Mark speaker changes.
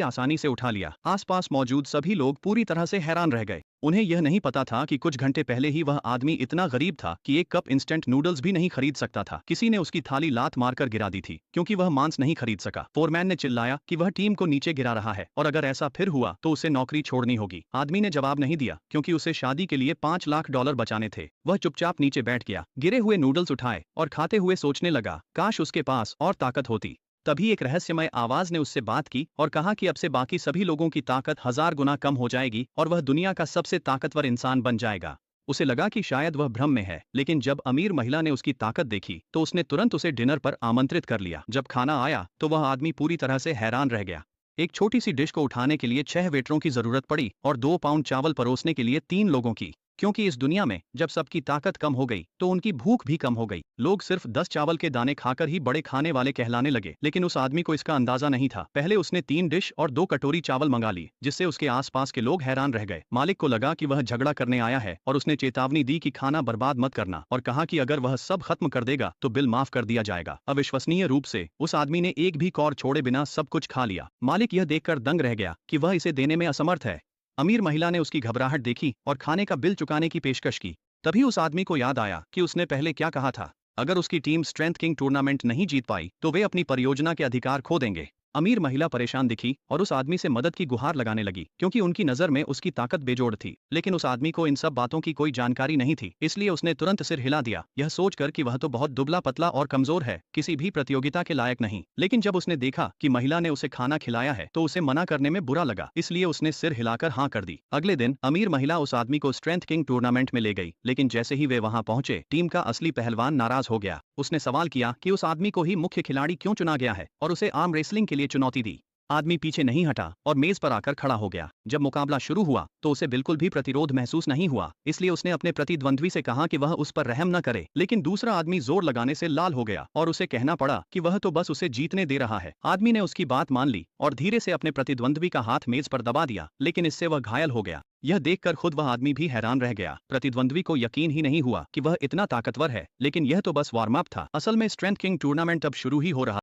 Speaker 1: आसानी से उठा लिया। आसपास मौजूद सभी लोग पूरी तरह से हैरान रह गए। उन्हें यह नहीं पता था कि कुछ घंटे पहले ही वह आदमी इतना गरीब था कि एक कप इंस्टेंट नूडल्स भी नहीं खरीद सकता था। किसी ने उसकी थाली लात मारकर गिरा दी थी क्योंकि वह मांस नहीं खरीद सका। फोरमैन ने चिल्लाया कि वह टीम को नीचे गिरा रहा है और अगर ऐसा फिर हुआ तो उसे नौकरी छोड़नी होगी। आदमी ने जवाब नहीं दिया क्योंकि उसे शादी के लिए $5 लाख बचाने थे। वह चुपचाप नीचे बैठ गया, गिरे हुए नूडल्स उठाए और खाते हुए सोचने लगा, काश उसके पास और ताकत होती। तभी एक रहस्यमय आवाज ने उससे बात की और कहा कि अब से बाकी सभी लोगों की ताकत 1000 गुना कम हो जाएगी और वह दुनिया का सबसे ताकतवर इंसान बन जाएगा। उसे लगा कि शायद वह भ्रम में है, लेकिन जब अमीर महिला ने उसकी ताकत देखी तो उसने तुरंत उसे डिनर पर आमंत्रित कर लिया। जब खाना आया तो वह आदमी पूरी तरह से हैरान रह गया। एक छोटी सी डिश को उठाने के लिए 6 वेटरों की जरूरत पड़ी और 2 पाउंड चावल परोसने के लिए 3 लोगों की। क्योंकि इस दुनिया में जब सबकी ताकत कम हो गई तो उनकी भूख भी कम हो गई। लोग सिर्फ 10 चावल के दाने खाकर ही बड़े खाने वाले कहलाने लगे, लेकिन उस आदमी को इसका अंदाजा नहीं था। पहले उसने 3 डिश और 2 कटोरी चावल मंगा ली, जिससे उसके आसपास के लोग हैरान रह गए। मालिक को लगा कि वह झगड़ा करने आया है और उसने चेतावनी दी कि खाना बर्बाद मत करना और कहा कि अगर वह सब खत्म कर देगा तो बिल माफ कर दिया जाएगा। अविश्वसनीय रूप से उस आदमी ने एक भी कौर छोड़े बिना सब कुछ खा लिया। मालिक यह देखकर दंग रह गया कि वह इसे देने में असमर्थ है। अमीर महिला ने उसकी घबराहट देखी और खाने का बिल चुकाने की पेशकश की। तभी उस आदमी को याद आया कि उसने पहले क्या कहा था, अगर उसकी टीम स्ट्रेंथ किंग टूर्नामेंट नहीं जीत पाई तो वे अपनी परियोजना के अधिकार खो देंगे। अमीर महिला परेशान दिखी और उस आदमी से मदद की गुहार लगाने लगी क्योंकि उनकी नजर में उसकी ताकत बेजोड़ थी। लेकिन उस आदमी को इन सब बातों की कोई जानकारी नहीं थी, इसलिए उसने तुरंत सिर हिला दिया, यह सोचकर कि वह तो बहुत दुबला पतला और कमजोर है, किसी भी प्रतियोगिता के लायक नहीं। लेकिन जब उसने देखा कि महिला ने उसे खाना खिलाया है तो उसे मना करने में बुरा लगा, इसलिए उसने सिर हिलाकर हाँ कर दी। अगले दिन अमीर महिला उस आदमी को स्ट्रेंथ किंग टूर्नामेंट में ले गई, लेकिन जैसे ही वे वहां पहुंचे टीम का असली पहलवान नाराज हो गया। उसने सवाल किया कि उस आदमी को ही मुख्य खिलाड़ी क्यों चुना गया है और उसे आर्म रेसलिंग के लिए चुनौती दी। आदमी पीछे नहीं हटा और मेज पर आकर खड़ा हो गया। जब मुकाबला शुरू हुआ तो उसे बिल्कुल भी प्रतिरोध महसूस नहीं हुआ, इसलिए उसने अपने प्रतिद्वंद्वी से कहा कि वह उस पर रहम न करे। लेकिन दूसरा आदमी जोर लगाने से लाल हो गया और उसे कहना पड़ा कि वह तो बस उसे जीतने दे रहा है। आदमी ने उसकी बात मान ली और धीरे से अपने प्रतिद्वंद्वी का हाथ मेज पर दबा दिया, लेकिन इससे वह घायल हो गया। यह देखकर खुद वह आदमी भी हैरान रह गया। प्रतिद्वंद्वी को यकीन ही नहीं हुआ कि वह इतना ताकतवर है, लेकिन यह तो बस वार्म अप था। असल में स्ट्रेंथ किंग टूर्नामेंट अब शुरू ही हो रहा